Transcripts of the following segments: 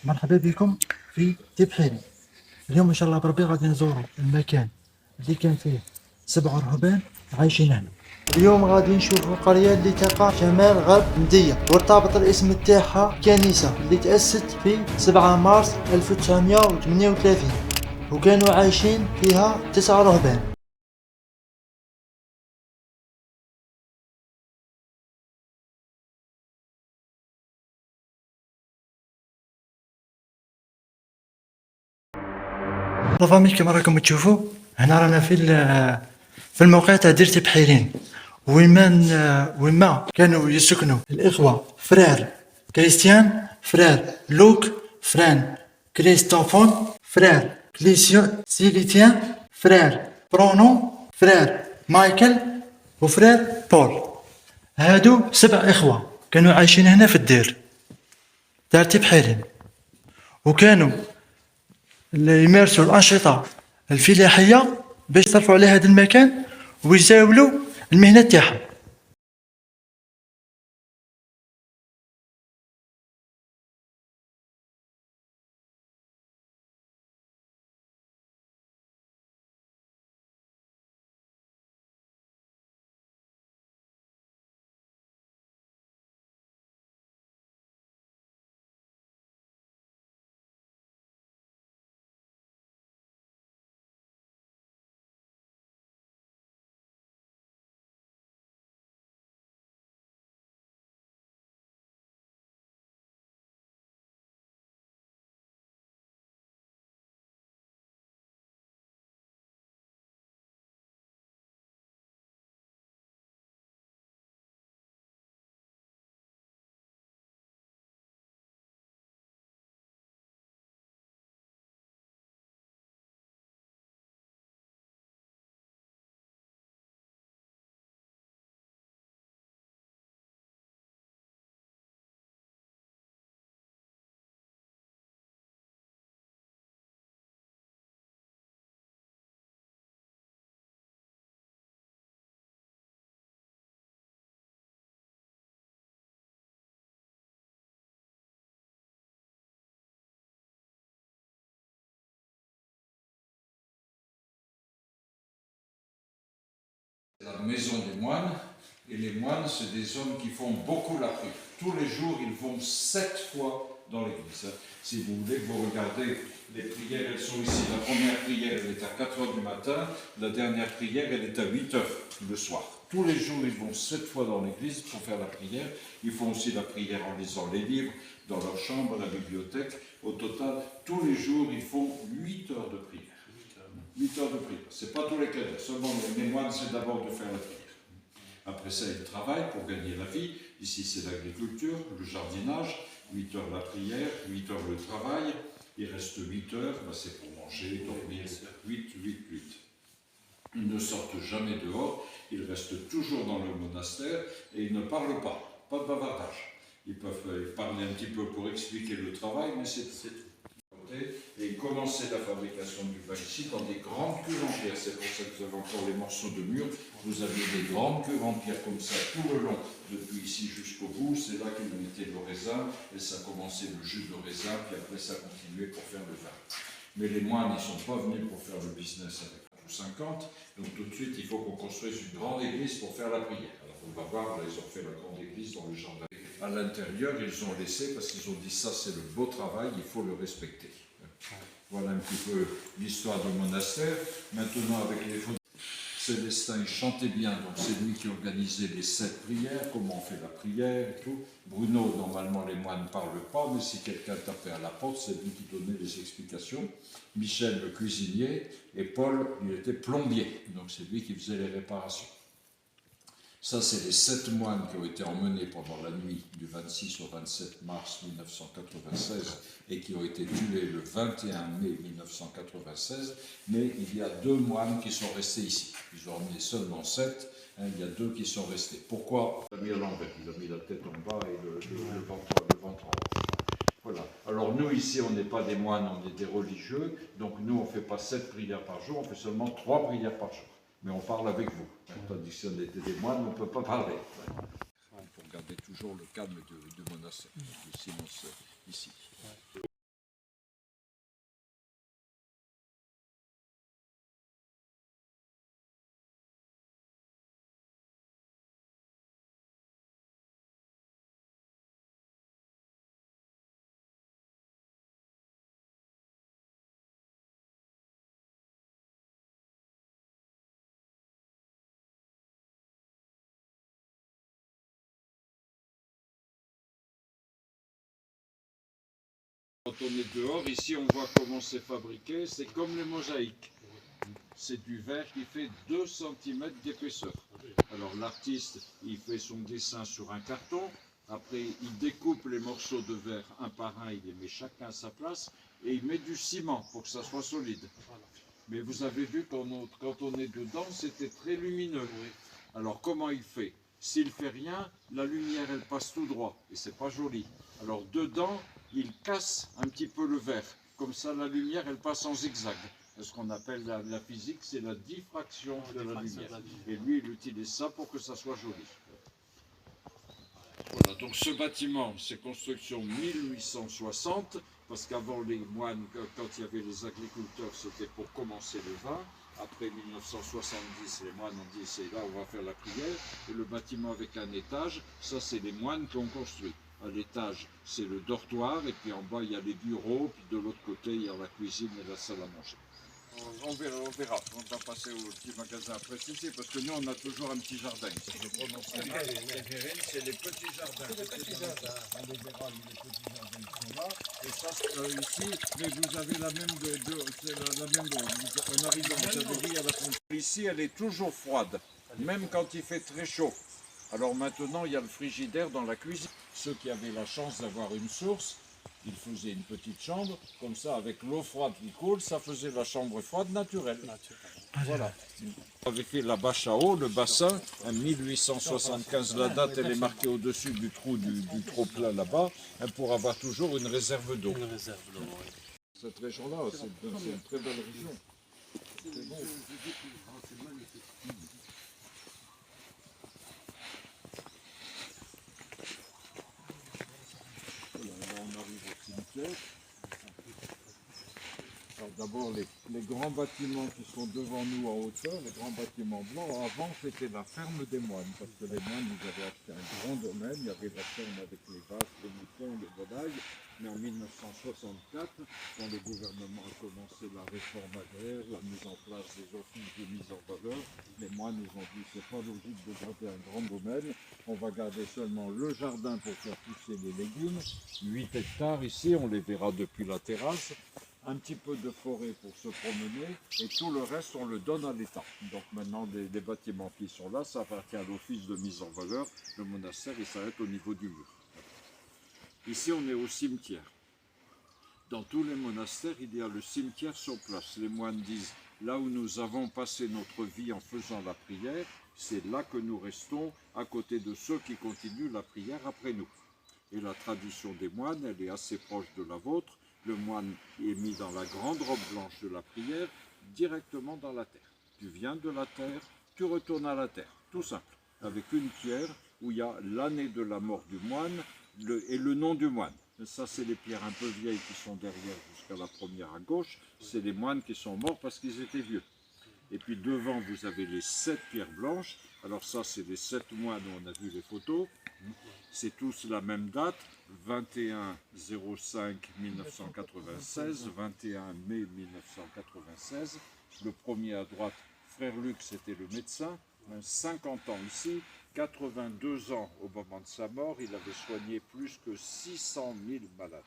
مرحبا بكم في تبحيري. اليوم ان شاء الله بربي غادي نزوروا المكان اللي كان فيه 7 رهبان عايشين هنا. اليوم غادي نشوفوا القرية اللي تقع شمال غرب مدية، وارتبط الاسم تاعها كنيسة اللي تأسست في 7 مارس 1938، وكانوا عايشين فيها 9 رهبان. طفامي كما راكم تشوفوا هنا رانا في الموقع تاع دير تبحيرين، وين ما كانوا يسكنوا الاخوه فرير كريستيان، فرير لوك، فرير كريستوفون، فرير كليسيو سيليتيان، فرير برونو، فرير مايكل، وفرير بول. هادو 7 اخوه كانوا عايشين هنا في الدير دار تبحيرين، وكانوا اللي يمارسوا الأنشطة الفلاحية باش يصرفوا على هذا المكان ويزاولوا المهنة تاعهم. La maison des moines, et les moines, c'est des hommes qui font beaucoup la prière. Tous les jours, ils vont 7 fois dans l'église. Si vous voulez que vous regardez, les prières, elles sont ici. La première prière, elle est à 4 heures du matin. La dernière prière, elle est à 8 heures le soir. Tous les jours, ils vont 7 fois dans l'église pour faire la prière. Ils font aussi la prière en lisant les livres, dans leur chambre, la bibliothèque. Au total, tous les jours, ils font 8 heures de prière. 8 heures de prière. Ce n'est pas tous les clercs. Seulement les moines, c'est d'abord de faire la prière. Après ça, ils travaillent pour gagner la vie. Ici, c'est l'agriculture, le jardinage. 8 heures la prière, 8 heures le travail. Il reste 8 heures, c'est pour manger, dormir. 8. Ils ne sortent jamais dehors. Ils restent toujours dans le monastère et ils ne parlent pas. Pas de bavardage. Ils peuvent parler un petit peu pour expliquer le travail, mais c'est tout. Et commencer la fabrication du pain ici dans des grandes cuves en pierre. C'est pour ça que vous avez encore les morceaux de mur. Vous aviez des grandes cuves en pierre comme ça tout le long, depuis ici jusqu'au bout. C'est là qu'ils mettaient le raisin et ça commençait le jus de raisin, puis après ça continuait pour faire le vin. Mais les moines ne sont pas venus pour faire le business avec 50, donc tout de suite il faut qu'on construise une grande église pour faire la prière. Alors on va voir, là ils ont fait la grande église dans le jardin. À l'intérieur, ils ont laissé, parce qu'ils ont dit ça c'est le beau travail, il faut le respecter. Voilà un petit peu l'histoire du monastère. Maintenant avec les photos, Célestin il chantait bien, donc c'est lui qui organisait les 7 prières, comment on fait la prière et tout. Bruno, normalement les moines ne parlent pas, mais si quelqu'un tapait à la porte, c'est lui qui donnait les explications. Michel le cuisinier, et Paul, il était plombier, donc c'est lui qui faisait les réparations. Ça, c'est les 7 moines qui ont été emmenés pendant la nuit du 26 au 27 mars 1996 et qui ont été tués le 21 mai 1996. Mais il y a 2 moines qui sont restés ici. Ils ont emmené seulement 7. Il y a 2 qui sont restés. Pourquoi? Il a mis à l'envers. Il a mis la tête en bas et le ventre en haut. Voilà. Alors nous, ici, on n'est pas des moines, on est des religieux. Donc nous, on ne fait pas 7 prières par jour, on fait seulement 3 prières par jour. Mais on parle avec vous. Tandis que si on était des moines, on ne peut pas parler. Il faut garder toujours le calme du monastère, du silence ici. Quand on est dehors, ici on voit comment c'est fabriqué, c'est comme les mosaïques. C'est du verre qui fait 2 cm d'épaisseur. Alors l'artiste, il fait son dessin sur un carton, après il découpe les morceaux de verre un par un, il les met chacun à sa place, et il met du ciment pour que ça soit solide. Mais vous avez vu quand on est dedans, c'était très lumineux. Alors comment il fait? S'il fait rien, la lumière elle passe tout droit, et c'est pas joli. Alors dedans, il casse un petit peu le verre, comme ça la lumière elle passe en zigzag. Ce qu'on appelle la physique, c'est la diffraction de la lumière. Et lui, il utilise ça pour que ça soit joli. Voilà, donc ce bâtiment, c'est construction 1860, parce qu'avant les moines, quand il y avait les agriculteurs, c'était pour commencer le vin. Après 1970, les moines ont dit, c'est là où on va faire la prière. Et le bâtiment avec un étage, ça c'est les moines qui ont construit. À l'étage, c'est le dortoir, et puis en bas, il y a les bureaux, puis de l'autre côté, il y a la cuisine et la salle à manger. On verra. On va passer au petit magasin après ceci, parce que nous, on a toujours un petit jardin. Je prononce les verrines, c'est les petits jardins. On les verra, les petits jardins qui sont là. Et ça, ici, mais vous avez la même c'est la même on arrive dans vous avez ri à la frontière. Ici, elle est toujours froide, même quand il fait très chaud. Alors maintenant, il y a le frigidaire dans la cuisine. Ceux qui avaient la chance d'avoir une source, il faisait une petite chambre, comme ça, avec l'eau froide qui coule, ça faisait la chambre froide naturelle. Voilà. On avait fait la bâche à eau, le bassin, en 1875, la date elle est marquée au-dessus du trou du trop-plein là-bas, pour avoir toujours une réserve d'eau. Cette région-là, c'est une très belle région. C'est bon. On arrive au cimetière. Alors d'abord les grands bâtiments qui sont devant nous en hauteur, les grands bâtiments blancs, avant c'était la ferme des moines, parce que les moines ils avaient acheté un grand domaine, il y avait la ferme avec les vaches, les moutons, les volailles, mais en 1964, quand le gouvernement a commencé la réforme agraire, la mise en place des offices de mise en valeur, les moines ils ont dit c'est pas logique de garder un grand domaine, on va garder seulement le jardin pour faire pousser les légumes, 8 hectares ici, on les verra depuis la terrasse, un petit peu de forêt pour se promener, et tout le reste, on le donne à l'État. Donc maintenant, les bâtiments qui sont là, ça appartient à l'office de mise en valeur. Le monastère, il s'arrête au niveau du mur. Ici, on est au cimetière. Dans tous les monastères, il y a le cimetière sur place. Les moines disent, là où nous avons passé notre vie en faisant la prière, c'est là que nous restons, à côté de ceux qui continuent la prière après nous. Et la tradition des moines, elle est assez proche de la vôtre. Le moine est mis dans la grande robe blanche de la prière, directement dans la terre. Tu viens de la terre, tu retournes à la terre, tout simple, avec une pierre où il y a l'année de la mort du moine et le nom du moine. Ça, c'est les pierres un peu vieilles qui sont derrière jusqu'à la première à gauche. C'est les moines qui sont morts parce qu'ils étaient vieux. Et puis devant, vous avez les 7 pierres blanches. Alors ça, c'est les 7 moines où on a vu les photos. C'est tous la même date, 21-05-1996, 21 mai 1996. Le premier à droite, frère Luc, c'était le médecin, 50 ans ici, 82 ans au moment de sa mort, il avait soigné plus que 600 000 malades.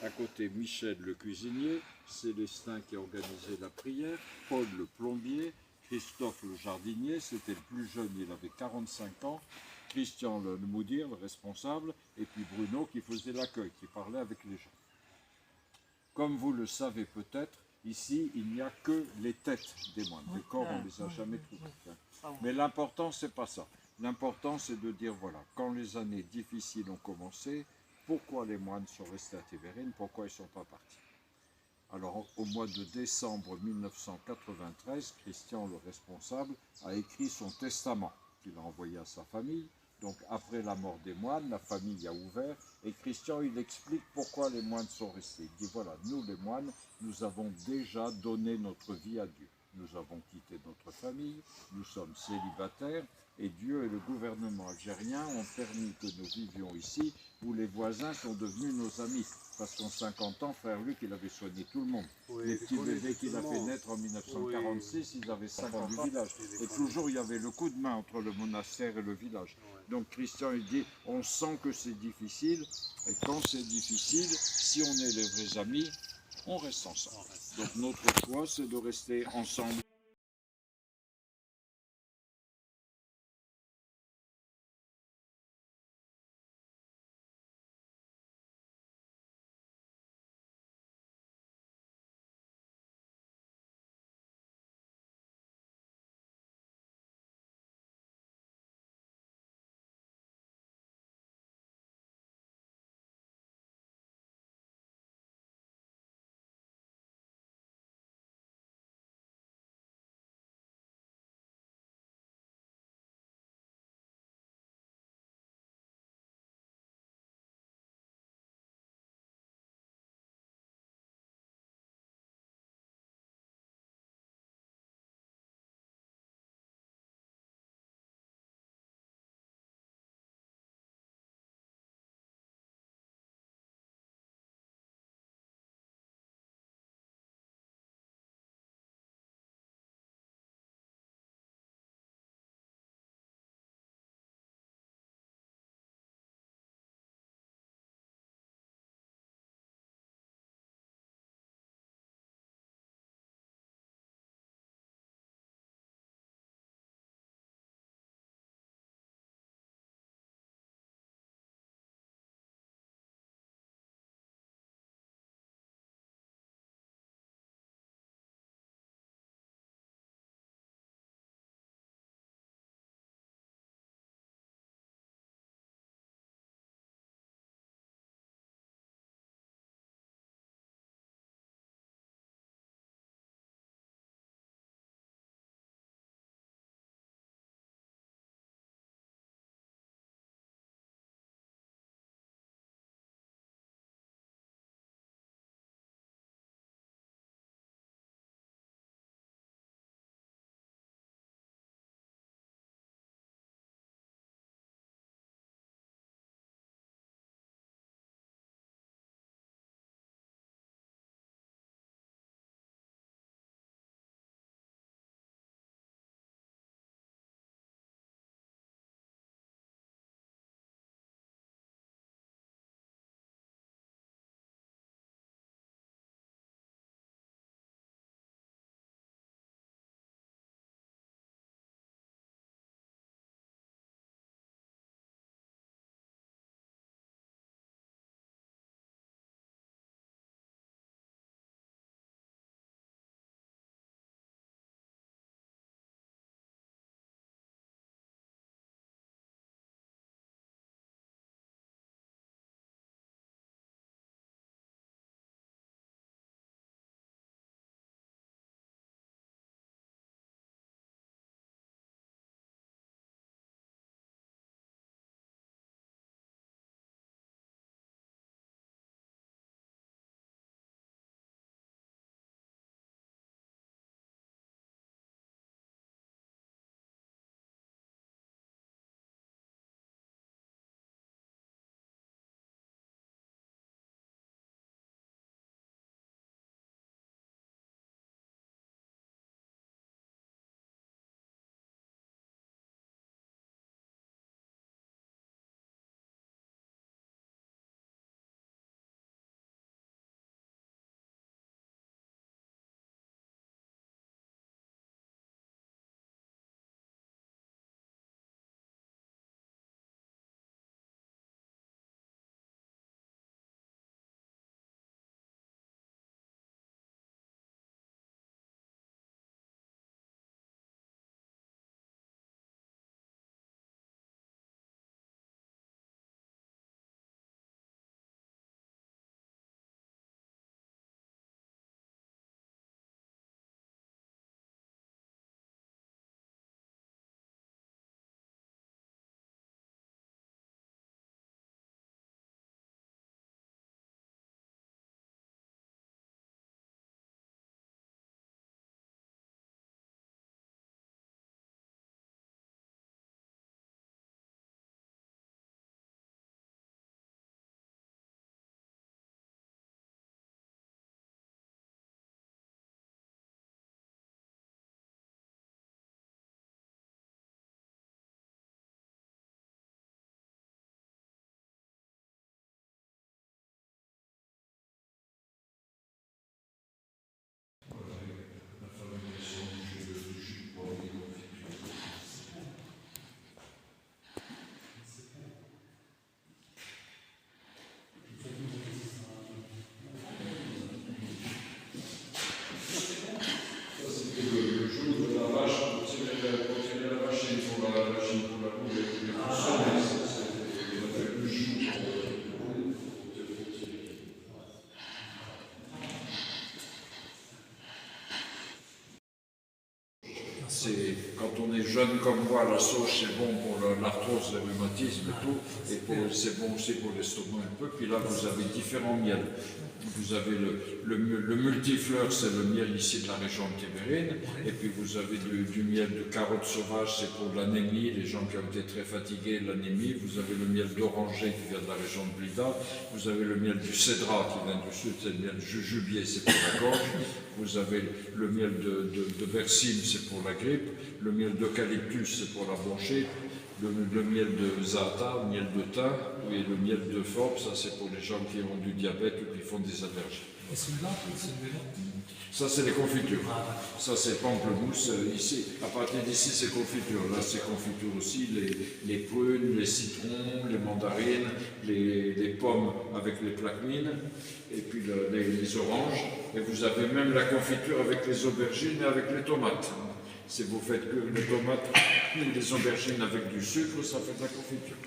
À côté, Michel le cuisinier, Célestin qui organisait la prière, Paul le plombier, Christophe le jardinier, c'était le plus jeune, il avait 45 ans, Christian le moudir, le responsable, et puis Bruno qui faisait l'accueil, qui parlait avec les gens. Comme vous le savez peut-être, ici, il n'y a que les têtes des moines. Les corps, on ne les a jamais trouvés. Mais l'important, c'est pas ça. L'important, c'est de dire, voilà, quand les années difficiles ont commencé, pourquoi les moines sont restés à Thévérine, pourquoi ils ne sont pas partis. Alors, au mois de décembre 1993, Christian, le responsable, a écrit son testament qu'il a envoyé à sa famille. Donc, après la mort des moines, la famille a ouvert et Christian, il explique pourquoi les moines sont restés. Il dit, voilà, nous les moines, nous avons déjà donné notre vie à Dieu. nous avons quitté notre famille, nous sommes célibataires, et Dieu et le gouvernement algérien ont permis que nous vivions ici, où les voisins sont devenus nos amis. Parce qu'en 50 ans, frère Luc, il avait soigné tout le monde. Oui, Les petits bébés qu'il a fait effectivement. naître en 1946, ils avaient 5 ans du village. Et toujours, il y avait le coup de main entre le monastère et le village. Donc Christian, il dit, on sent que c'est difficile, et quand c'est difficile, si on est les vrais amis, on reste ensemble. Donc notre choix, c'est de rester ensemble. quand on est jeune comme moi, la sauge c'est bon pour l'arthrose, le rhumatisme et tout, et c'est bon aussi pour l'estomac un peu. Puis là, vous avez différents miels. Vous avez le multifleur, c'est le miel ici de la région de Tébérine, et puis vous avez du miel de carotte sauvage, c'est pour l'anémie, les gens qui ont été très fatigués, l'anémie. Vous avez le miel d'oranger qui vient de la région de Blida, vous avez le miel du cédrat qui vient du sud, c'est le miel de jujubier, c'est pour la gorge, vous avez le miel de bercine, c'est pour la grippe, le miel d'eucalyptus, c'est pour la bronchite, le miel de za'atar, le miel de thym, et le miel de forbe, ça c'est pour les gens qui ont du diabète ou qui font des allergies. Et celui-là, celui-là. Ça c'est les confitures. Ça c'est pamplemousse. Ici, à partir d'ici c'est confiture. Là c'est confiture aussi, les prunes, les citrons, les mandarines, les pommes avec les plaquemines, et puis les oranges. Et vous avez même la confiture avec les aubergines et avec les tomates. Si vous faites que les tomates ou les aubergines avec du sucre, ça fait de la confiture.